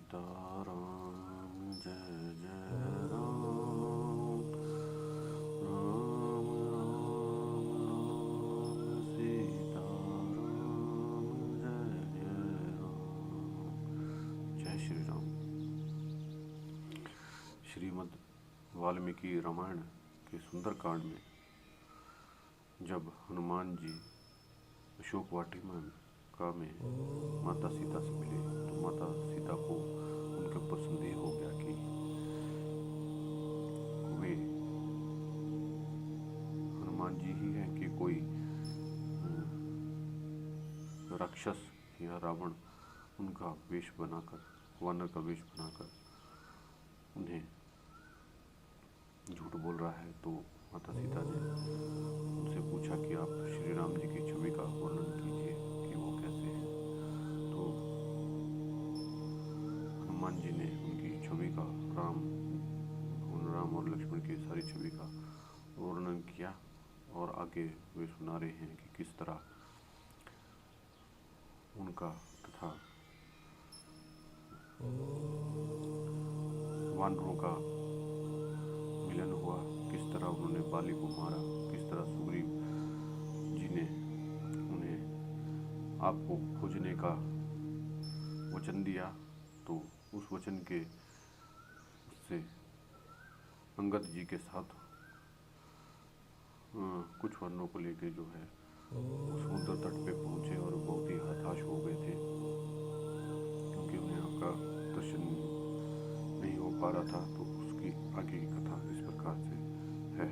सीताराम जय जय राम, राम राम राम सीताराम जय जय राम। जय श्री राम। श्रीमद् वाल्मीकि रामायण के सुंदरकांड में जब हनुमान जी अशोक वाटिका में माता सीता से मिले तो माता सीता को उनके ऊपर संदेह हो गया कि वे हनुमान जी ही हैं कि कोई राक्षस या रावण उनका वेश बनाकर, वानर का वेश बनाकर उन्हें झूठ बोल रहा है। तो माता सीता ने उनसे पूछा कि आप श्री राम जी की छवि का वर्णन कीजिए कि वो कैसे हैं। तो हनुमान जी ने उनकी छवि का, राम और लक्ष्मण की सारी छवि का वर्णन किया और आगे वे सुना रहे हैं कि किस तरह उनका तथा वानरों का मिलन हुआ, किस तरह उन्होंने बाली को मारा, किस तरह सुग्रीव जी ने उन्हें आपको खोजने का वचन दिया। तो उस वचन के उससे अंगद जी के साथ कुछ वानरों को लेकर जो है समुद्र तट पे पहुंचे और बहुत ही हताश हो गए थे क्योंकि उन्हें आपका दर्शन नहीं हो पा रहा था। तो उसकी आगे की कथा इस प्रकार से है।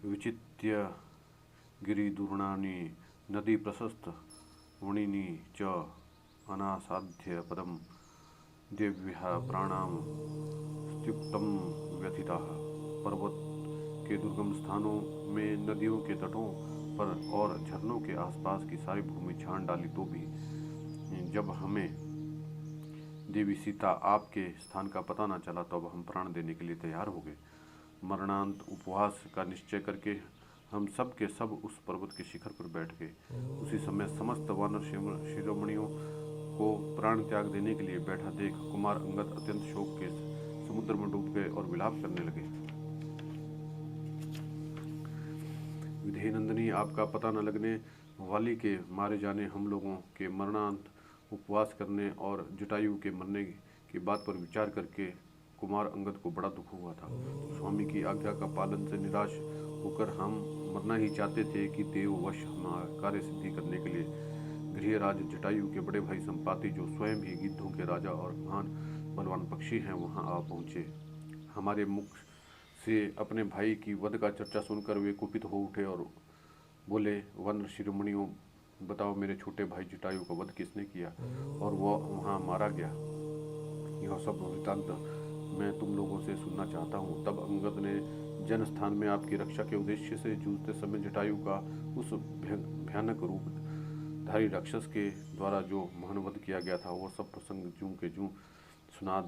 विचित्य गिरिदूर्णानि नदी प्रशस्त वणिनि च अनासाध्य पदम देव्यः प्राणाम स्तुक्तम व्यथिता। पर्वत के दुर्गम स्थानों में नदियों के तटों पर और झरनों के आसपास की सारी भूमि छान डाली तो भी जब हमें देवी सीता आपके स्थान का पता न चला तब हम प्राण देने के लिए तैयार हो गए। मरणांत उपवास का निश्चय करके हम सब के सब उस पर्वत के शिखर पर बैठ गए। उसी समय समस्त वानर शिरोमणियों को प्राण त्याग देने के लिए बैठा देख कुमार अंगद अत्यंत शोक के समुद्र में डूब गए और विलाप करने लगे। विधेय नंदिनी, आपका पता न लगने, वाली के मारे जाने, हम लोगों के मरणांत उपवास करने और जटायु के मरने की बात पर विचार करके कुमार अंगद को बड़ा दुख हुआ था। स्वामी की आज्ञा का पालन से निराश होकर हम मरना ही चाहते थे कि देववश हमारा कार्य सिद्धि करने के लिए गृहराज जटायु के बड़े भाई संपाति, जो स्वयं ही गिद्धों के राजा और महान बलवान पक्षी हैं, वहां आ पहुंचे। हमारे मुख से अपने भाई की वध का चर्चा सुनकर वे कुपित हो उठे और बोले, वानर शिरोमणियों, बताओ मेरे छोटे भाई जटायु का वध किसने किया और वह वहाँ मारा गया? यह सब वृत्तांत मैं तुम लोगों से सुनना चाहता हूँ। तब अंगद ने जन स्थान में आपकी रक्षा के उद्देश्य से जूझते समय जटायु का उस भयानक रूपधारी राक्षस के द्वारा जो महान वध किया गया था वह सब प्रसंग जूं के जूं सुना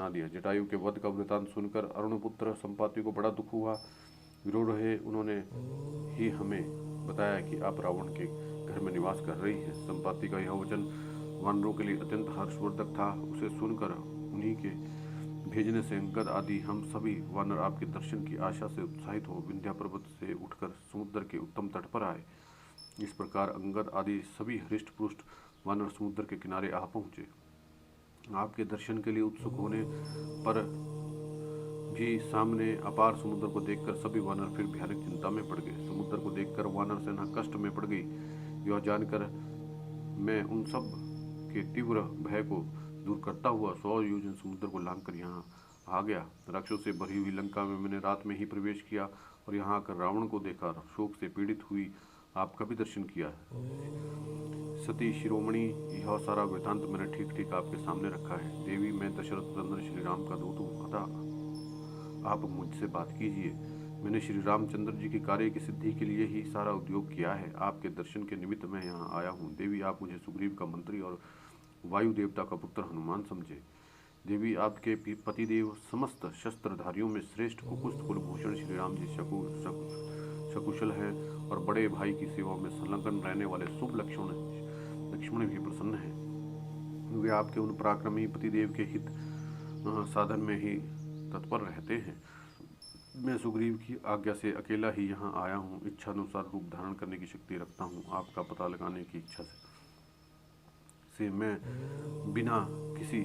दिया। जटायु के वध का वृत्तांत सुनकर अरुणपुत्र संपाति को बड़ा दुख हुआ। विरोध रहे, उन्होंने ही हमें बताया कि आप रावण के घर में निवास कर रही हैं। संपाति का यह वचन वानरों के लिए अत्यंत हर्षवर्धक था। उसे सुनकर उन्हीं के भेजने से अंगद आदि हम सभी वानर आपके दर्शन की आशा से उत्साहित हो विंध्या पर्वत से उठकर समुद्र के उत्तम तट पर आए। इस प्रकार अंगद आदि सभी हृष्ट पुष्ट वानर समुद्र के किनारे आ पहुंचे। आपके दर्शन के लिए उत्सुक होने पर भी सामने अपार समुद्र को देखकर सभी वानर फिर भयानक चिंता में पड़ गए। समुद्र को देखकर वानर सेना कष्ट में पड़ गई। यह जानकर मैं उन सब के तीव्र भय को दूर करता हुआ 100 योजन समुद्र को लांघकर यहाँ आ गया। राक्षसों से भरी हुई लंका में मैंने रात में ही प्रवेश किया और यहाँ आकर रावण को देखा। शोक से पीड़ित हुई आपका भी दर्शन किया। सती शिरोमणि, यह सारा वृत्तांत मैंने ठीक ठीक आपके सामने रखा है। देवी, मैं दशरथ नंदन श्री राम का दूत हूँ, अतः आप मुझसे बात कीजिए। मैंने श्री रामचंद्र जी की कार्य की सिद्धि के लिए ही सारा उद्योग किया है। आपके दर्शन के निमित्त मैं यहाँ आया हूँ। देवी, आप मुझे सुग्रीव का मंत्री और वायु देवता का पुत्र हनुमान समझे। देवी, आपके पतिदेव समस्त शस्त्रधारियों में श्रेष्ठ कुकुस्त कुलभूषण श्री राम जी सकुशल हैं और बड़े भाई की सेवा में संलग्न रहने वाले शुभ लक्ष्मण भी प्रसन्न हैं। वे आपके उन पराक्रमी पतिदेव के हित साधन में ही तत्पर रहते हैं। मैं सुग्रीव की आज्ञा से अकेला ही यहाँ आया हूँ। इच्छा अनुसार रूप धारण करने की शक्ति रखता हूँ। आपका पता लगाने की इच्छा से मैं बिना किसी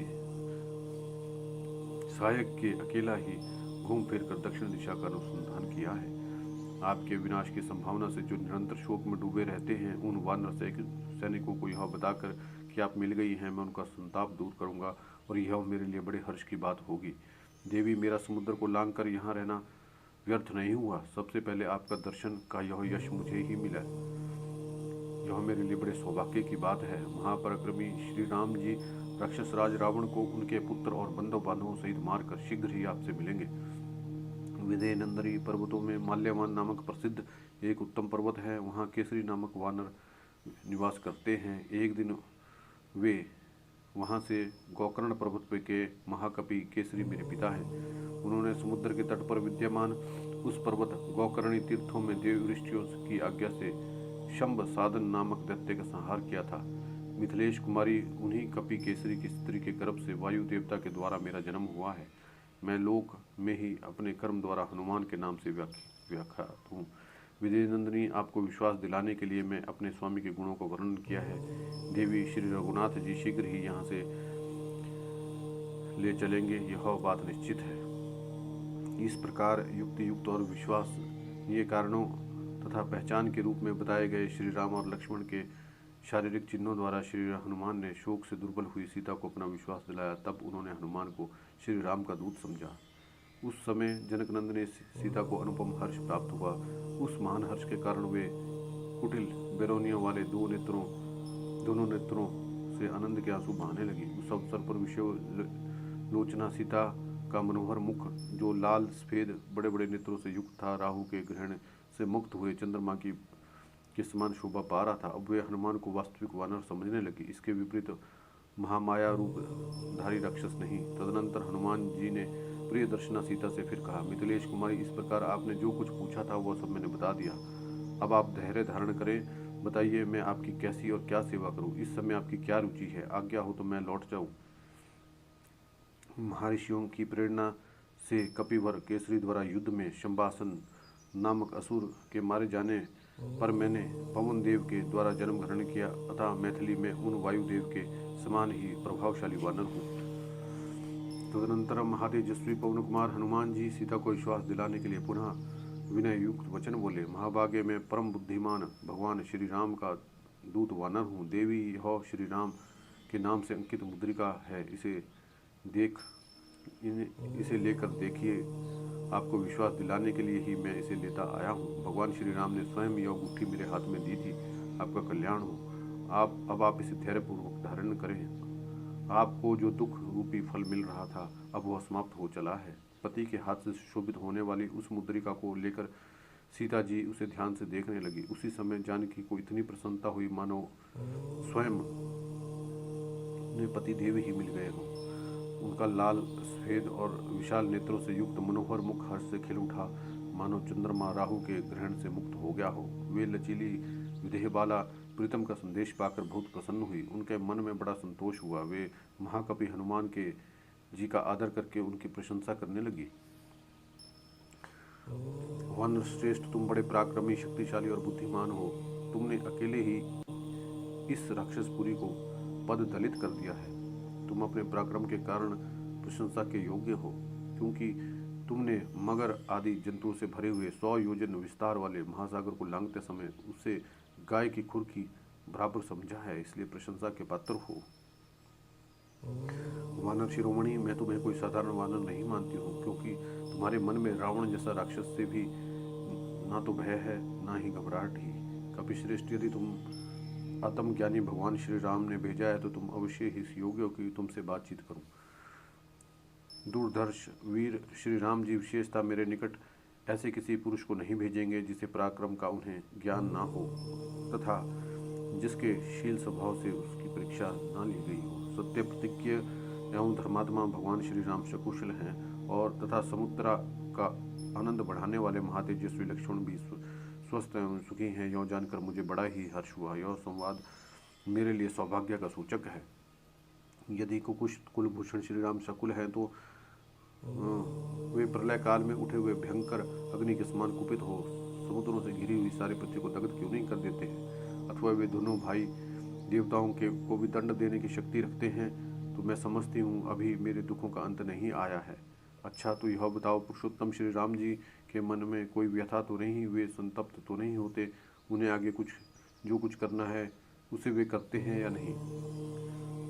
सहायक के अकेला ही घूम फिर कर दक्षिण दिशा का अनुसंधान किया है। आपके विनाश की संभावना से जो निरंतर शोक में डूबे रहते हैं, उन वानर सैनिकों को यह बताकर कि आप मिल गई हैं, मैं उनका संताप दूर करूंगा और यह मेरे लिए बड़े हर्ष की बात होगी। देवी, मेरा समुद्र को लांग कर यहाँ रहना व्यर्थ नहीं हुआ। सबसे पहले आपका दर्शन का यह यश मुझे ही मिला, यह मेरे लिए बड़े सौभाग्य की बात है। महापराक्रमी श्री राम जी राक्षस राज रावण को उनके पुत्र और बंधु बांधवों सहित मारकर शीघ्र ही आपसे मिलेंगे। विदेह नंदरी पर्वतों में माल्यवान नामक प्रसिद्ध एक उत्तम पर्वत है। वहाँ केसरी नामक वानर निवास करते हैं। एक दिन वे वहाँ से गोकर्ण पर्वत पे के महाकपि केसरी मेरे पिता हैं। उन्होंने समुद्र के तट पर विद्यमान उस पर्वत गोकर्णी तीर्थों में देव ऋषियों की आज्ञा से शंभ साधन नामक दैत्य का संहार किया था। मिथिलेश कुमारी उन्हीं कपि केसरी की स्त्री के गर्भ से वायु देवता के द्वारा मेरा जन्म हुआ है। मैं लोक में ही अपने कर्म द्वारा हनुमान के नाम से व्याख्यात हूँ। विजय नंदिनी, आपको विश्वास दिलाने के लिए मैं अपने स्वामी के गुणों को वर्णन किया है। देवी, श्री रघुनाथ जी शीघ्र ही यहाँ से ले चलेंगे, यह बात निश्चित है। इस प्रकार युक्त और विश्वसनीय कारणों तथा पहचान के रूप में बताए गए श्री राम और लक्ष्मण के शारीरिक चिन्हों द्वारा श्री हनुमान ने शोक से दुर्बल हुई सीता को अपना विश्वास दिलाया। तब उन्होंने हनुमान को श्री राम का दूत समझा। उस समय जनकनंद ने सीता को अनुपम हर्ष प्राप्त हुआ। उस महान हर्ष के कारण वे कुटिल बेरोनियों वाले दोनों नेत्रों से आनंद के आंसू बहाने लगी। उस अवसर पर विषय लोचना सीता का मनोहर मुख, जो लाल सफेद बड़े बड़े नेत्रों से युक्त था, राहु के ग्रहण से मुक्त हुए चंद्रमा के समान शोभा पा रहा था। अब वे हनुमान को वास्तविक वानर समझने लगी, इसके विपरीत महामाया रूप धारी राक्षस नहीं। तदनंतर हनुमान जी ने प्रिय दर्शना सीता से फिर कहा, मिथिलेश कुमारी, इस प्रकार आपने जो कुछ पूछा था वह सब मैंने बता दिया। अब आप धैर्य धारण करें। बताइए, मैं आपकी कैसी और क्या सेवा करूं? इस समय आपकी क्या रुचि है? आज्ञा हो तो मैं लौट जाऊं। महर्षियों की प्रेरणा से कपिवर केसरी द्वारा युद्ध में शंबासन नामक असुर के मारे जाने पर मैंने पवन देव के द्वारा जन्म ग्रहण किया, अतः मैथिली में उन वायुदेव के समान ही प्रभावशाली वानर हूँ। तदनंतर महातेजस्वी पवन कुमार हनुमान जी सीता को विश्वास दिलाने के लिए पुनः विनय युक्त वचन बोले, महाभाग्य में परम बुद्धिमान भगवान श्री राम का दूत वानर हूँ। देवी, यह श्री राम के नाम से अंकित मुद्रिका है, इसे लेकर देखिए। आपको विश्वास दिलाने के लिए ही मैं इसे लेता आया हूँ। भगवान श्री राम ने स्वयं यह अंगूठी मेरे हाथ में दी थी। आपका कल्याण हो। आप इसे धैर्यपूर्वक धारण करें। आपको जो दुख रूपी फल मिल रहा था, अब वह समाप्त हो चला है। पति के हाथ से सुशोभित होने वाली उस मुद्रिका को लेकर सीता जी उसे ध्यान से देखने लगी। उसी समय जानकी को इतनी प्रसन्नता हुई मानो स्वयं ने पति देव ही मिल गए हों। उनका लाल सफेद और विशाल नेत्रों से युक्त मनोहर मुख हर्ष से खिल उठा, मानो चंद्रमा राहु के ग्रहण से मुक्त हो गया हो। वे लचीली विदेह बाला प्रीतम का संदेश पाकर बहुत प्रसन्न हुई। उनके मन में बड़ा संतोष हुआ। वे महाकपि हनुमान के जी का आदर करके उनकी प्रशंसा करने लगी। वानर श्रेष्ठ, तुम बड़े पराक्रमी, शक्तिशाली और बुद्धिमान हो। तुमने अकेले ही इस राक्षसपुरी को पद दलित कर दिया है। तुम अपने पराक्रम के कारण प्रशंसा के योग्य हो, क्योंकि तुमने मगर आदि जंतुओं से भरे हुए 100 योजन विस्तार वाले महासागर को लांघते समय उसे गाय की खुर की बराबर समझा है, इसलिए प्रशंसा के पात्र हो। वानर शिरोमणि, मैं तुम्हें कोई साधारण वानर नहीं मानती हूँ, क्योंकि तुम्हारे मन में रावण जैसा राक्षस से भी ना तो भय है, ना ही घबराहट ही। कपिश्रेष्ठ, यदि तुम आत्मज्ञानी भगवान श्री राम ने भेजा है तो तुम अवश्य ही इस योग्य हो कि तुमसे बातचीत करूं। दूरदर्श वीर श्री राम जी विशेषता मेरे निकट ऐसे किसी पुरुष को नहीं भेजेंगे जिसे पराक्रम का उन्हें ज्ञान ना हो तथा जिसके शील स्वभाव से उसकी परीक्षा ना ली गई हो। सत्य प्रतिज्ञ एवं धर्मात्मा भगवान श्री राम सकुशल हैं और तथा समुद्र का आनंद बढ़ाने वाले महातेजस्वी लक्ष्मण भी स्वस्थ एवं सुखी हैं। यह जानकर मुझे बड़ा ही हर्ष हुआ। यह संवाद मेरे लिए सौभाग्य का सूचक है। यदि कुलभूषण श्री राम शकुल हैं तो वे प्रलय काल में उठे हुए भयंकर अग्नि के समान कुपित हो समुद्रों से घिरी हुई सारी पृथ्वी को दग्ध क्यों नहीं कर देते हैं? अथवा वे दोनों भाई देवताओं के को भी दंड देने की शक्ति रखते हैं, तो मैं समझती हूँ अभी मेरे दुखों का अंत नहीं आया है। अच्छा, तो यह बताओ, पुरुषोत्तम श्री राम जी के मन में कोई व्यथा तो नहीं? वे संतप्त तो नहीं होते? उन्हें आगे जो कुछ करना है उसे वे करते हैं या नहीं?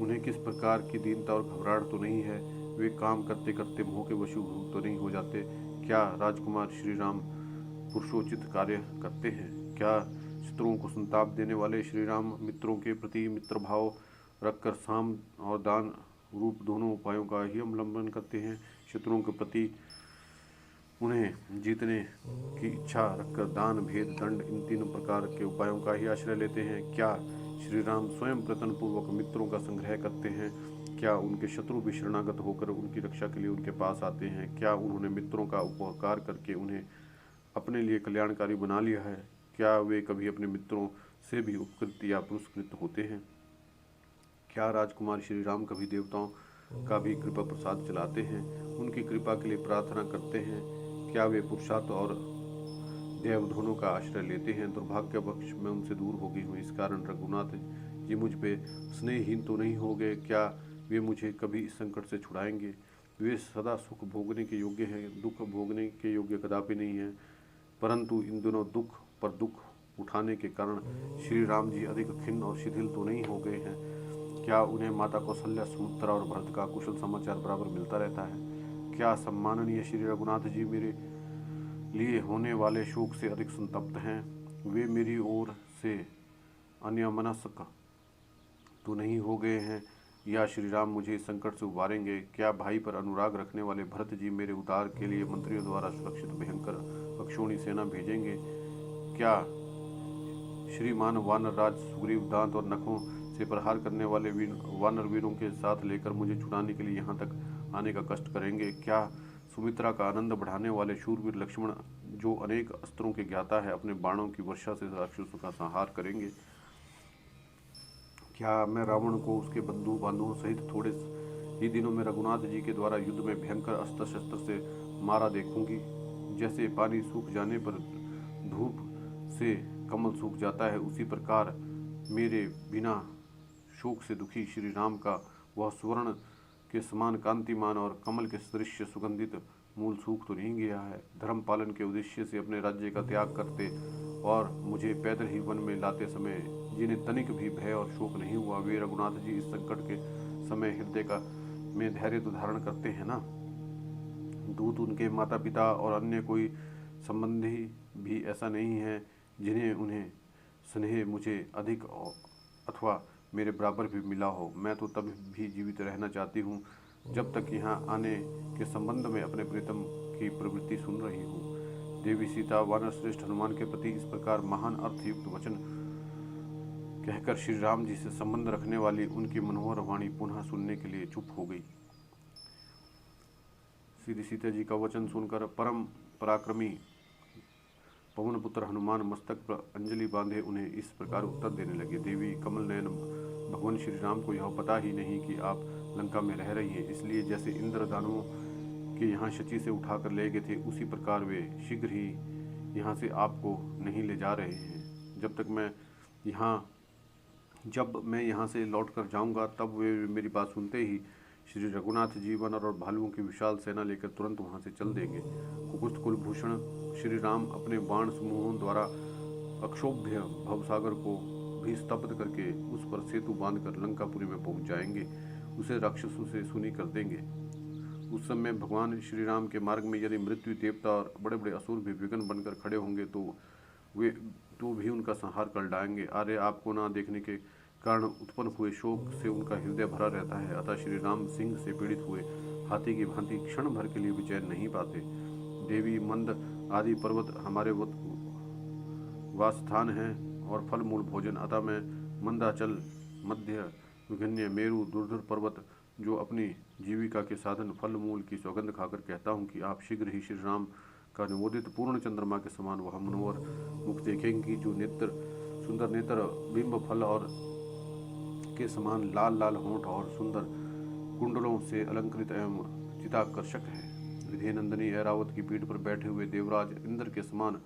उन्हें किस प्रकार की दीनता और घबराहट तो नहीं है? वे काम करते करते मोह के वशीभूत तो नहीं हो जाते? क्या राजकुमार श्री राम पुरुषोचित कार्य करते हैं? क्या शत्रुओं को संताप देने वाले श्री राम मित्रों के प्रति मित्र भाव रखकर साम और दान रूप दोनों उपायों का ही अवलंबन करते हैं? शत्रुओं के प्रति उन्हें जीतने की इच्छा रखकर दान, भेद, दंड इन तीनों प्रकार के उपायों का ही आश्रय लेते हैं? क्या श्री राम स्वयं प्रयत्नपूर्वक मित्रों का संग्रह करते हैं? क्या उनके शत्रु भी शरणागत होकर उनकी रक्षा के लिए उनके पास आते हैं? क्या उन्होंने मित्रों का उपकार करके उन्हें अपने लिए कल्याणकारी बना लिया है? क्या वे कभी अपने मित्रों से भी उपकृत या पुरस्कृत होते हैं? क्या राजकुमार श्री राम कभी देवताओं का भी कृपा प्रसाद चलाते हैं, उनकी कृपा के लिए प्रार्थना करते हैं? क्या वे पुरुषार्थ और देव दोनों का आश्रय लेते हैं? दुर्भाग्यवश मैं उनसे दूर हो गई हूँ, इस कारण रघुनाथ जी मुझ पे स्नेहहीन तो नहीं हो गए? क्या वे मुझे कभी इस संकट से छुड़ाएंगे? वे सदा सुख भोगने के योग्य हैं, दुख भोगने के योग्य कदापि नहीं है, परंतु इन दोनों दुख पर दुख उठाने के कारण श्री राम जी अधिक खिन्न और शिथिल तो नहीं हो गए हैं? क्या उन्हें माता कौशल्या, सुमित्रा और भरत का कुशल समाचार बराबर मिलता रहता है? क्या सम्माननीय श्री रघुनाथ जी मेरे लिए होने वाले शोक से अधिक संतप्त हैं? वे मेरी ओर से अन्यमनस्क तो नहीं हो गए हैं, या श्री राम मुझे इस संकट से उबारेंगे? क्या भाई पर अनुराग रखने वाले भरत जी मेरे उद्धार के लिए मंत्रियों द्वारा सुरक्षित भयंकर अक्षोणी सेना भेजेंगे? क्या श्रीमान वानर राज सुग्रीव दांत और नखों से प्रहार करने वाले वानर वीरों के साथ लेकर मुझे छुड़ाने के लिए यहाँ तक आने का कष्ट करेंगे? क्या सुमित्रा का आनंद बढ़ाने वाले शूरवीर लक्ष्मण, जो अनेक अस्त्रों के ज्ञाता है, अपने बाणों की वर्षा से राक्षसों का संहार करेंगे? क्या मैं रावण को उसके बंधु बांधवों सहित थोड़े ही दिनों में रघुनाथ जी के द्वारा युद्ध में भयंकर अस्त्र शस्त्र से मारा देखूंगी? जैसे पानी सूख जाने पर धूप से कमल सूख जाता है, उसी प्रकार मेरे बिना शोक से दुखी श्री राम का वह स्वर्ण के समान कांतिमान और कमल के सदृश सुगंधित मूल सूख तो नहीं गया है? धर्म पालन के उद्देश्य से अपने राज्य का त्याग करते और मुझे पैदल ही वन में लाते समय जिन्हें तनिक भी भय और शोक नहीं हुआ, वे रघुनाथ जी इस संकट के समय हृदय का में धैर्य तो धारण करते हैं ना? दूत, उनके माता पिता और अन्य कोई संबंधी भी ऐसा नहीं है जिन्हें उन्हें स्नेह मुझे अधिक अथवा मेरे बराबर भी मिला हो? मैं तो तब भी जीवित रहना चाहती हूँ जब तक यहाँ आने के संबंध में अपने प्रीतम की प्रवृत्ति सुन रही हूँ। देवी सीता वानर श्रेष्ठ हनुमान के प्रति इस प्रकार महान अर्थयुक्त वचन कहकर श्री राम जी से संबंध रखने वाली उनकी मनोहर वाणी पुनः सुनने के लिए चुप हो गई। श्री सीता जी का वचन सुनकर परम पराक्रमी पवन पुत्र हनुमान मस्तक पर अंजलि बांधे उन्हें इस प्रकार उत्तर देने लगे। देवी कमल नयन, भगवान श्री राम को यह पता ही नहीं कि आप लंका में रह रही हैं, इसलिए जैसे इंद्र दानवों के यहाँ शची से उठाकर ले गए थे, उसी प्रकार वे शीघ्र ही यहाँ से आपको नहीं ले जा रहे हैं। जब मैं यहाँ से लौट कर जाऊँगा, तब वे मेरी बात सुनते ही श्री रघुनाथ जी वानर और भालुओं की विशाल सेना लेकर तुरंत वहाँ से चल देंगे। कुकुस्त कुलभूषण श्री राम अपने बाण समूहों द्वारा अक्षोभ्य भवसागर को भी स्तब्ध करके उस पर सेतु बांधकर लंकापुरी में पहुँच जाएंगे, उसे राक्षसों से सुनी कर देंगे। उस समय भगवान श्री राम के मार्ग में यदि मृत्यु देवता और बड़े बड़े असुर भी विघ्न बनकर खड़े होंगे तो भी उनका संहार कर डालेंगे। आर्य, आपको ना देखने के कारण उत्पन्न हुए शोक से उनका हृदय भरा रहता है, अतः श्री राम सिंह से पीड़ित हुए हाथी की भांति क्षण भर के लिए भी चैन नहीं पाते। देवी, मंद आदि पर्वत हमारे वासस्थान हैं और फल मूल भोजन, अतः मैं मंदाचल, मध्य विघ्न्य, मेरु, दुर्धर पर्वत, जो अपनी जीविका के साधन फल मूल की सौगंध खाकर कहता हूँ कि आप शीघ्र ही श्री राम का निमोदित पूर्ण चंद्रमा के समान वह मनोहर मुख देखेंगी, जो सुंदर नेत्र, बिंब फल और के समान लाल लाल होंठ और सुंदर कुंडलों से अलंकृत एवं चिताकर्षक है। विधेयनंदिनी ऐरावत की पीठ पर बैठे हुए देवराज इंद्र के समान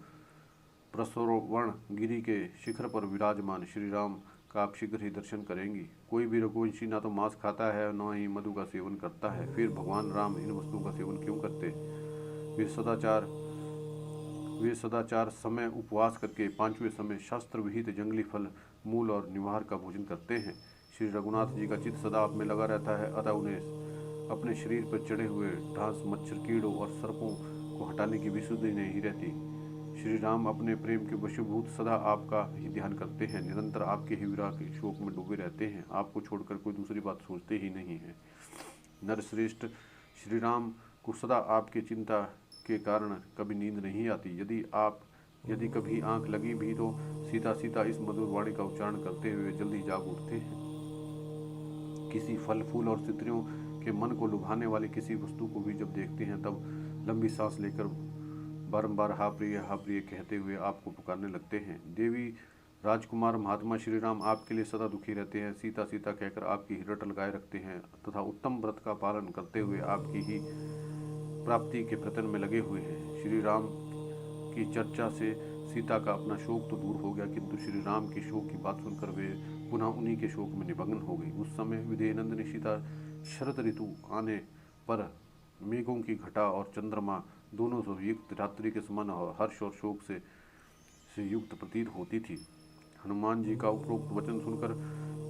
प्रसरवण गिरी के शिखर पर विराजमान श्री राम का आप शीघ्र ही दर्शन करेंगी। कोई भी रघुवंशी ना तो मांस खाता है न ही मधु का सेवन करता है, फिर भगवान राम इन वस्तुओं का सेवन क्यों करते? वे सदाचार समय उपवास करके पांचवें समय शास्त्र विहित जंगली फल, मूल और निवार का भोजन करते हैं। श्री रघुनाथ जी का चित्त सदा आप में लगा रहता है, अतः उन्हें अपने शरीर पर चढ़े हुए डांस, मच्छर, कीड़ों और सर्पों को हटाने की विशुद्धि नहीं रहती। श्री राम अपने प्रेम के वशीभूत सदा आपका ही ध्यान करते हैं, निरंतर आपके ही विरह के शोक में डूबे रहते हैं, आपको छोड़कर कोई दूसरी बात सोचते ही नहीं है। नरश्रेष्ठ श्री राम को सदा आपके चिंता के कारण कभी नींद नहीं आती। यदि कभी आंख लगी भी तो सीता सीता इस मधुर वाणी का उच्चारण करते हुए जल्दी जाग उठते हैं। किसी फल, फूल और स्त्रियों के मन को लुभाने वाली किसी वस्तु को भी जब देखते हैं तब लंबी सांस लेकर बारंबार हा प्रिय कहते हुए आपको पुकारने लगते हैं। देवी राजकुमार महात्मा श्री राम आपके लिए सदा दुखी रहते हैं, सीता सीता कहकर आपकी रट लगाए रखते हैं तथा उत्तम व्रत का पालन करते हुए आपकी ही प्राप्ति के प्रयत्न में लगे हुए हैं। श्री राम की चर्चा से सीता का अपना शोक तो दूर हो गया, किंतु श्री राम के शोक की बात सुनकर वे पुनः उन्हीं के शोक में निमग्न हो गई। उस समय विधेयनंदिनी सीता शरद ऋतु आने पर मेघों की घटा और चंद्रमा दोनों से युक्त रात्रि के समान हर्ष और शोक से युक्त प्रतीत होती थी। हनुमान जी का उपरोक्त वचन सुनकर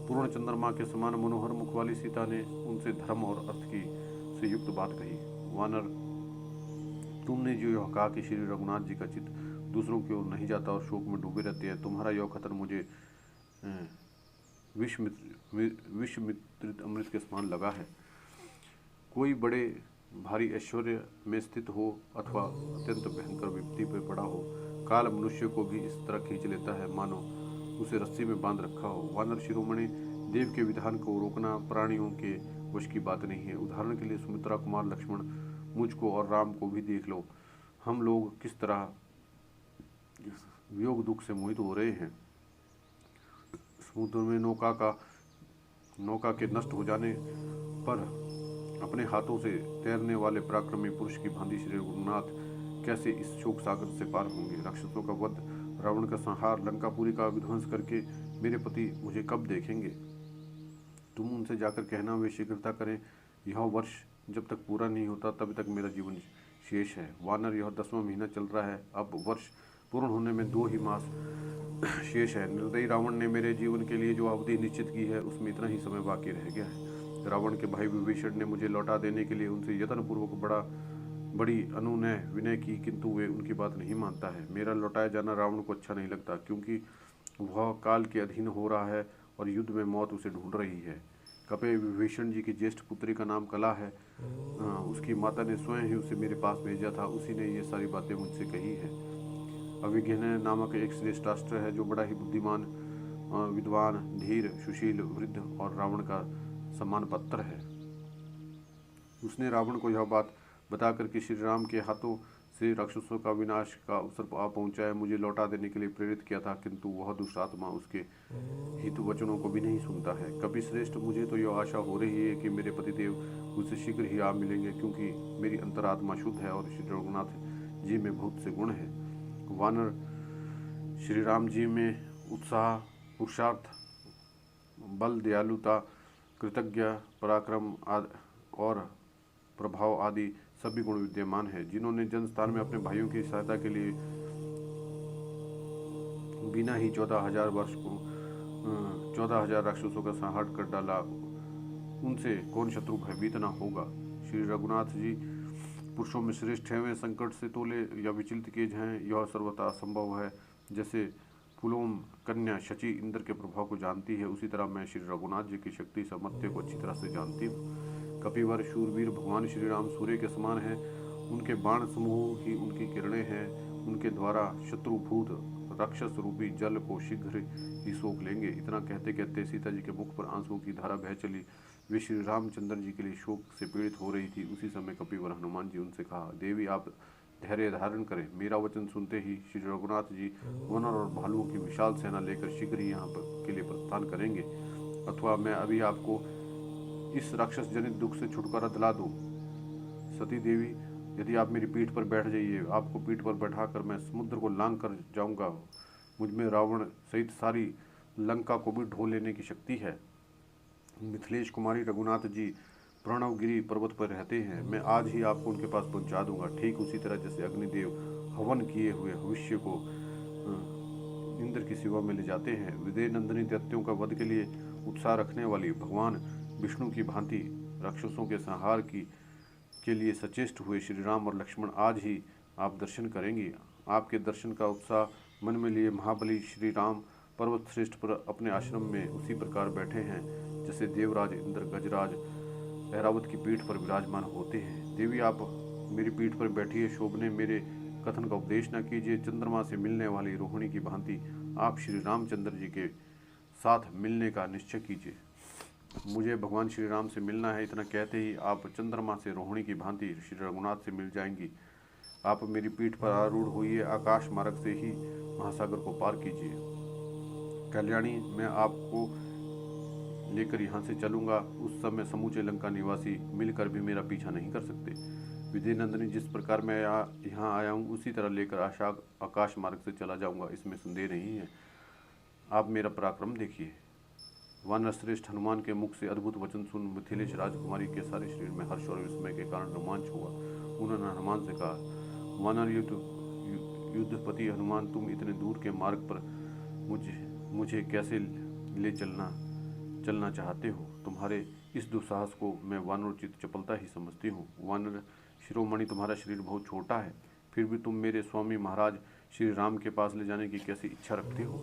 पूर्ण चंद्रमा के समान मनोहर मुख वाली सीता ने उनसे धर्म और अर्थ की से युक्त बात कही। वानर, तुमने जो यह कहा कि श्री रघुनाथ जी का चित्त दूसरों की ओर नहीं जाता और शोक में डूबे रहते हैं, तुम्हारा यह कथन मुझे विषमित्रित अमृत के समान लगा है। कोई बड़े भारी ऐश्वर्य में स्थित हो अथवा अत्यंत भयंकर विपत्ति पर पड़ा हो, काल मनुष्य को भी इस तरह खींच लेता है मानो उसे रस्सी में बांध रखा हो। वानर शिरोमणि, देव के विधान को रोकना प्राणियों के वश की बात नहीं है। उदाहरण के लिए सुमित्रा कुमार लक्ष्मण, मुझको और राम को भी देख लो, हम लोग किस तरह वियोग दुख से मोहित हो रहे हैं। समुद्र में नौका के नष्ट हो जाने पर अपने हाथों से तैरने वाले पराक्रमी पुरुष की भांति श्री रघुनाथ कैसे इस शोक सागर से पार होंगे। राक्षसों का वध, रावण का संहार, लंकापुरी का विध्वंस करके मेरे पति मुझे कब देखेंगे? तुम उनसे जाकर कहना वे शीघ्रता करें। यह वर्ष जब तक पूरा नहीं होता तब तक मेरा जीवन शेष है। वानर, यह 10वां महीना चल रहा है, अब वर्ष पूर्ण होने में 2 ही मास शेष है। निर्दयी रावण ने मेरे जीवन के लिए जो अवधि निश्चित की है उसमें इतना ही समय बाकी रह गया है। रावण के भाई विभीषण ने मुझे लौटा देने के लिए उनसे यत्नपूर्वक बड़ी अनुनय विनय की, किंतु वे उनकी बात नहीं मानता है। मेरा लौटाया जाना रावण को अच्छा नहीं लगता, क्योंकि वह काल के अधीन हो रहा है और युद्ध में मौत उसे ढूंढ रही है। कपे विभीषण जी की ज्येष्ठ पुत्री का नाम कला है। उसकी माता ने स्वयं ही उसे मेरे पास भेजा था, उसी ने ये सारी बातें मुझसे कही है। अभिज्ञान नामक एक श्रेष्ठास्त्र है जो बड़ा ही बुद्धिमान, विद्वान, धीर, सुशील, वृद्ध और रावण का सम्मान पत्र है। उसने रावण को यह बात बताकर कि श्री राम के हाथों से राक्षसों का विनाश का अवसर आ पहुंचा है, मुझे लौटा देने के लिए प्रेरित किया था, किंतु वह दुष्ट आत्मा उसके हित वचनों को भी नहीं सुनता है। कवि श्रेष्ठ, मुझे तो यह आशा हो रही है कि मेरे पतिदेव मुझसे शीघ्र ही आ मिलेंगे, क्योंकि मेरी अंतरात्मा शुद्ध है और श्री रघुनाथ जी में बहुत से गुण हैं। वानर, श्री राम जी में उत्साह, पुरुषार्थ, बल, दयालुता, कृतज्ञ, पराक्रम और प्रभाव आदि सभी गुण विद्यमान है, जिन्होंने जनस्थान में अपने भाइयों की सहायता के लिए बिना ही 14,000 राक्षसों का संहार कर डाला, उनसे कौन शत्रु भयभीत न होगा। श्री रघुनाथ जी पुरुषों में श्रेष्ठ हैं, वे संकट से तोले या विचलित किए जाएं यह सर्वथा असंभव है। जैसे पुलोम कन्या शची इंद्र के प्रभाव को जानती है, उसी तरह मैं श्री रघुनाथ जी की शक्ति सामर्थ्य को अच्छी तरह से जानती हूँ। कपिवर, शूरवीर भगवान श्री राम सूर्य के समान हैं, उनके बाण समूह ही उनकी किरणें हैं, उनके द्वारा शत्रुभूत राक्षस रूपी जल को शीघ्र ही सोख लेंगे। इतना कहते कहते सीता जी के मुख पर आंसुओं की धारा बह चली। वे श्री रामचंद्र जी के लिए शोक से पीड़ित हो रही थी। उसी समय कपिवर हनुमान जी उनसे कहा, देवी आप धैर्य धारण करें। मेरा वचन सुनते ही श्री रघुनाथ जी वानर और भालुओं की विशाल सेना लेकर शीघ्र ही यहाँ पर के लिए प्रस्थान करेंगे, अथवा मैं अभी आपको इस राक्षस जनित दुख से छुटकारा दिला दो। सती देवी, यदि आप मेरी पीठ पर बैठ जाइए, आपको पीठ पर बैठाकर मैं समुद्र को लांघ कर जाऊंगा। मुझ में रावण सहित सारी लंका को भी ढो लेने की शक्ति है। मिथिलेश कुमारी रघुनाथ जी प्रणवगिरी पर्वत पर रहते हैं। मैं आज ही आपको उनके पास पहुंचा दूंगा, ठीक उसी तरह जैसे अग्निदेव हवन किए हुए भविष्य को इंद्र की सेवा में ले जाते हैं। विदेह नंदिनी दैत्यों का वध के लिए उत्साह रखने वाली भगवान विष्णु की भांति राक्षसों के संहार के लिए सचेष्ट हुए श्री राम और लक्ष्मण आज ही आप दर्शन करेंगे। आपके दर्शन का उत्साह मन में लिए महाबली श्री राम पर्वत श्रेष्ठ पर अपने आश्रम में उसी प्रकार बैठे हैं जैसे देवराज इंद्र गजराज ऐरावत की पीठ पर विराजमान होते हैं। देवी, आप मेरी पीठ पर बैठिए, शोभने मेरे कथन का उपदेश न कीजिए। चंद्रमा से मिलने वाली रोहिणी की भांति आप श्री रामचंद्र जी के साथ मिलने का निश्चय कीजिए। मुझे भगवान श्री राम से मिलना है, इतना कहते ही आप चंद्रमा से रोहिणी की भांति श्री रघुनाथ से मिल जाएंगी। आप मेरी पीठ पर आरूढ़ होइए, आकाश मार्ग से ही महासागर को पार कीजिए। कल्याणी, मैं आपको लेकर यहाँ से चलूंगा। उस समय समूचे लंका निवासी मिलकर भी मेरा पीछा नहीं कर सकते। विजय नंदिनी, जिस प्रकार मैं यहाँ आया हूँ उसी तरह लेकर आकाश मार्ग से चला जाऊंगा, इसमें संदेह नहीं है। आप मेरा पराक्रम देखिए। वानर श्रेष्ठ हनुमान के मुख से अद्भुत वचन सुन मिथिलेश राजकुमारी के सारे शरीर में हर्ष और विस्मय के कारण रोमांच हुआ। उन्होंने हनुमान से कहा, वानर युद्धपति हनुमान, तुम इतने दूर के मार्ग पर मुझे कैसे ले चलना चाहते हो? तुम्हारे इस दुस्साहस को मैं वानरोचित चपलता ही समझती हूँ। वानर शिरोमणि, तुम्हारा शरीर बहुत छोटा है, फिर भी तुम मेरे स्वामी महाराज श्री राम के पास ले जाने की कैसी इच्छा रखते हो?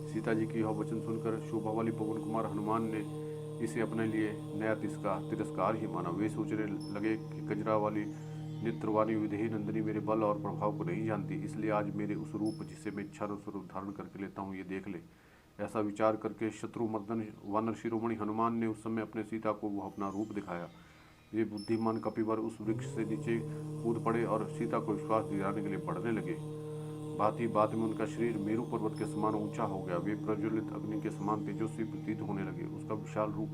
सीता जी की यह वचन सुनकर शोभा वाली पवन कुमार हनुमान ने इसे अपने लिए नया तिरस्कार ही माना। वे सोचने लगे कि कजरा वाली नेत्रवाणी विदेही नंदिनी मेरे बल और प्रभाव को नहीं जानती, इसलिए आज मेरे उस रूप जिसे मैं इच्छानुसार धारण करके लेता हूँ ये देख ले। ऐसा विचार करके शत्रुमर्दन वानर शिरोमणि हनुमान ने उस समय अपने सीता को वह अपना रूप दिखाया। ये बुद्धिमान कपिवर उस वृक्ष से नीचे कूद पड़े और सीता को विश्वास दिलाने के लिए बढ़ने लगे। बात ही बात में उनका शरीर मेरू पर्वत के समान ऊंचा हो गया। वे प्रज्वलित अग्नि के समान तेजस्वी प्रतीत होने लगे। उसका विशाल रूप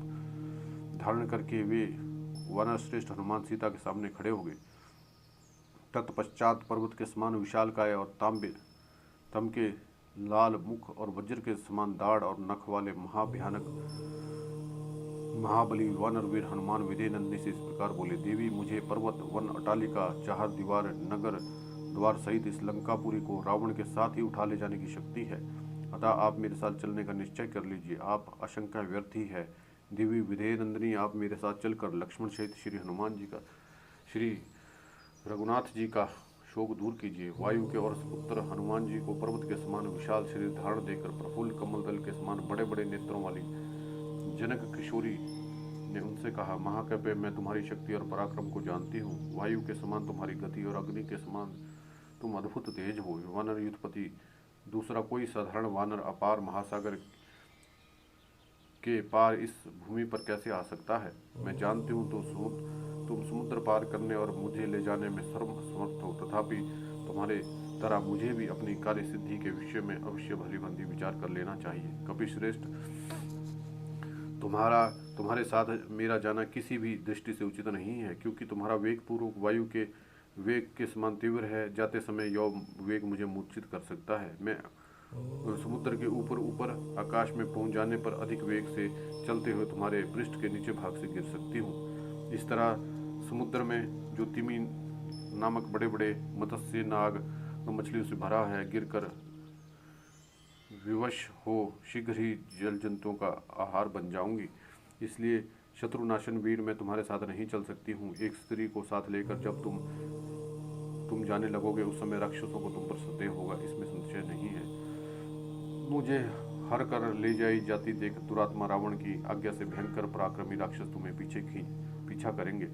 धारण करके वे वानर श्रेष्ठ हनुमान सीता के सामने खड़े हो गए। तत्पश्चात पर्वत के समान विशालकाय और तमके लाल मुख और वज्र के समान दाढ़ और नख वाले महाभयानक महाबली वानर वीर हनुमान विजय नंदिनी से इस प्रकार बोले, देवी, मुझे पर्वत वन अटालिका चार दीवार नगर द्वार सहित इस लंकापुरी को रावण के साथ ही उठा ले जाने की शक्ति है। अतः आप मेरे साथ चलने का निश्चय कर लीजिए। आप आशंका व्यर्थ ही है। देवी विजय नंदिनी, आप मेरे साथ चलकर लक्ष्मण सहित श्री रघुनाथ जी का शोक दूर कीजिए। वायु के और पुत्र हनुमान जी को पर्वत के समान विशाल शरीर धारण देकर प्रफुल्ल कमल दल के समान बड़े बड़े नेत्रों वाली जनक किशोरी ने उनसे कहा, महाकाव्य, मैं तुम्हारी शक्ति और पराक्रम को जानती हूँ। वायु के समान तुम्हारी गति और अग्नि के समान तुम अद्भुत तेज हो। वानर युद्धपति, दूसरा कोई साधारण वानर अपार महासागर के पार इस भूमि पर कैसे आ सकता है? मैं जानती हूँ तुम समुद्र पार करने और मुझे ले जाने में सर्वसमर्थ हो, तथापि तुम्हारे तरह मुझे भी अपनी कार्य सिद्धि के विषय में अवश्य भलीभांति विचार कर लेना चाहिए। कपिश्रेष्ठ, तुम्हारे साथ मेरा जाना किसी भी दृष्टि से उचित नहीं है, क्योंकि तुम्हारा वेग पूर्वक वायु के वेग के समान तीव्र है। जाते समय यह वेग मुझे मूर्छित कर सकता है। मैं समुद्र के ऊपर आकाश में पहुंच जाने पर अधिक वेग से चलते हुए तुम्हारे पृष्ठ के नीचे भाग से गिर सकती हूँ। इस तरह समुद्र में जो तिमी नामक बड़े बड़े मत्स्य नाग मछलियों से भरा है, गिरकर विवश हो शीघ्र ही जल जंतुओं का आहार बन जाऊंगी। इसलिए शत्रुनाशन वीर, मैं तुम्हारे साथ नहीं चल सकती हूँ। एक स्त्री को साथ लेकर जब तुम जाने लगोगे उस समय राक्षसों को तुम पर संदेह होगा, इसमें संशय नहीं है। मुझे हर कर ले जाई जाती देख दुरात्मा रावण की आज्ञा से भयंकर पराक्रमी राक्षस तुम्हें पीछा करेंगे।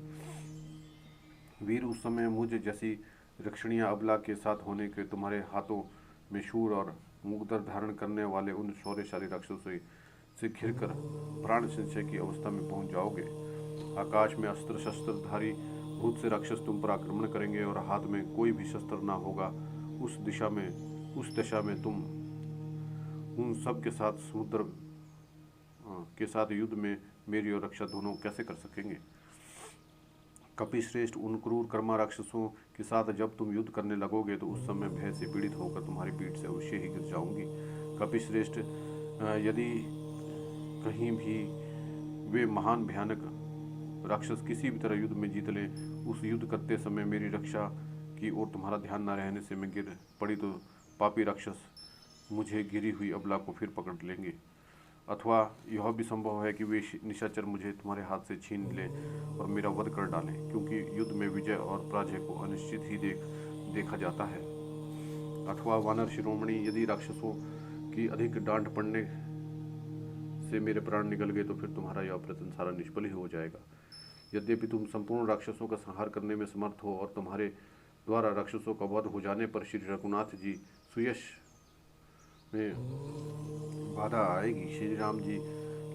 वीर, उस समय मुझे जैसी रक्षणीय अबला के साथ होने के तुम्हारे हाथों में शूर और मुगदर धारण करने वाले उन शौर्यशाली राक्षसों से घिरकर प्राण संशय की अवस्था में पहुंच जाओगे। आकाश में अस्त्र शस्त्रधारी भूत से राक्षस तुम पर आक्रमण करेंगे और हाथ में कोई भी शस्त्र ना होगा। उस दशा में तुम उन सब के साथ समुद्र के साथ युद्ध में मेरी और रक्षा दोनों कैसे कर सकेंगे। कपिश्रेष्ठ, उन क्रूर कर्मा राक्षसों के साथ जब तुम युद्ध करने लगोगे तो उस समय भय से पीड़ित होकर तुम्हारी पीठ से अवश्य ही गिर जाऊंगी। कपिश्रेष्ठ, यदि कहीं भी वे महान भयानक राक्षस किसी भी तरह युद्ध में जीत लें, उस युद्ध करते समय मेरी रक्षा की ओर तुम्हारा ध्यान न रहने से मैं गिर पड़ी तो पापी राक्षस मुझे गिरी हुई अबला को फिर पकड़ लेंगे। अथवा यह भी संभव है कि वे निशाचर मुझे तुम्हारे हाथ से छीन लें और मेरा वध कर डालें, क्योंकि युद्ध में विजय और पराजय को अनिश्चित ही देखा जाता है। अथवा वानर शिरोमणि, यदि राक्षसों की अधिक डांट पड़ने से मेरे प्राण निकल गए तो फिर तुम्हारा यह प्रयत्न सारा निष्फल ही हो जाएगा। यद्यपि तुम संपूर्ण राक्षसों का संहार करने में समर्थ हो और तुम्हारे द्वारा राक्षसों का वध हो जाने पर श्री रघुनाथ जी सुयश में बाधा आएगी। श्री राम जी,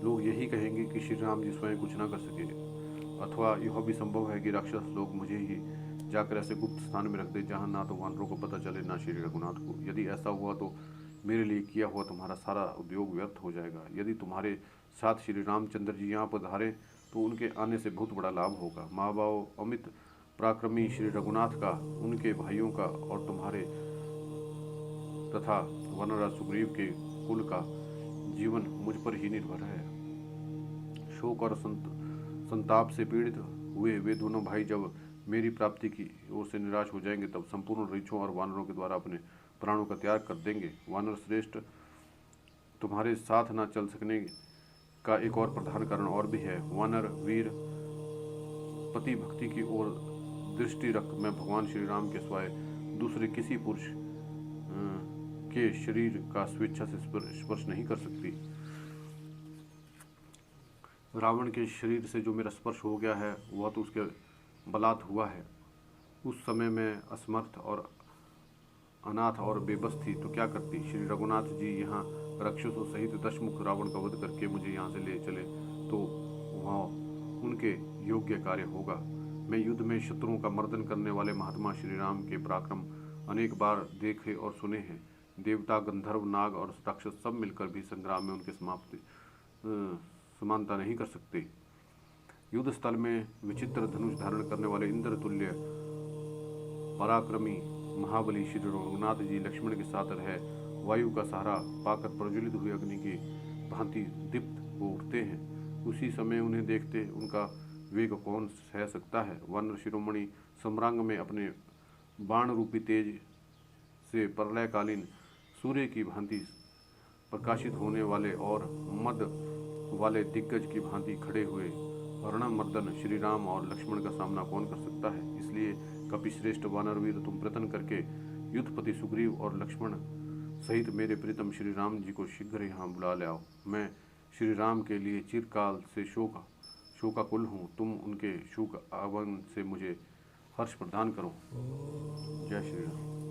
लोग यही कहेंगे कि श्री राम जी स्वयं कुछ न कर सके। अथवा यह भी संभव है कि राक्षस लोग मुझे ही जाकर ऐसे गुप्त स्थान में रख दे जहाँ ना तो वानरों को पता चले ना श्री रघुनाथ को। यदि ऐसा हुआ तो मेरे लिए किया हुआ तुम्हारा सारा उद्योग व्यर्थ हो जाएगा। यदि तुम्हारे साथ श्री रामचंद्र जी यहाँ पधारे तो उनके आने से बहुत बड़ा लाभ होगा। महाभाव अमित पराक्रमी श्री रघुनाथ का, उनके भाइयों का और तुम्हारे तथा वनराज सुग्रीव के कुल का जीवन मुझ पर ही निर्भर है। शोक और संताप से पीड़ित हुए वे दोनों भाई जब मेरी प्राप्ति की ओर से निराश हो जाएंगे तब संपूर्ण ऋषियों और वानरों के द्वारा अपने प्राणों का त्याग कर देंगे। वानर श्रेष्ठ, तुम्हारे साथ न चल सकने का एक और प्रधान कारण और भी है। वानर वीर पति भक्ति की ओर दृष्टि रख मैं भगवान श्री राम के सिवाय दूसरे किसी पुरुष के शरीर का स्वेच्छा से स्पर्श नहीं कर सकती। रावण के शरीर से जो मेरा स्पर्श हो गया है वह तो उसके बलात् हुआ है। उस समय मैं असमर्थ और अनाथ और बेबस थी तो क्या करती। श्री रघुनाथ जी यहाँ राक्षसों सहित दशमुख रावण का वध करके मुझे यहाँ से ले चले तो वह उनके योग्य कार्य होगा। मैं युद्ध में शत्रुओं का मर्दन करने वाले महात्मा श्री राम के पराक्रम अनेक बार देखे और सुने हैं। देवता, गंधर्व, नाग और राक्षस सब मिलकर भी संग्राम में उनके समानता नहीं कर सकते। युद्ध स्थल में विचित्र धनुष धारण करने वाले इंद्र तुल्य पराक्रमी महाबली श्री रघुनाथ जी लक्ष्मण के साथ रह वायु का सहारा पाकर प्रज्वलित हुई अग्नि की भांति दीप्त हो उठते हैं। उसी समय उन्हें देखते उनका वेग कौन सह सकता है। वानर शिरोमणि सम्रांग में अपने बाण रूपी तेज से प्रलयकालीन सूर्य की भांति प्रकाशित होने वाले और मद वाले दिग्गज की भांति खड़े हुए रणमर्दन श्री राम और लक्ष्मण का सामना कौन कर सकता है। इसलिए कपिश्रेष्ठ वानरवीर, तुम प्रयत्न करके युद्धपति सुग्रीव और लक्ष्मण सहित मेरे प्रीतम श्री राम जी को शीघ्र यहाँ बुला ले आओ। मैं श्री राम के लिए चिरकाल से शोकाकुल हूँ। तुम उनके शुभ आगमन से मुझे हर्ष प्रदान करो। जय श्री राम।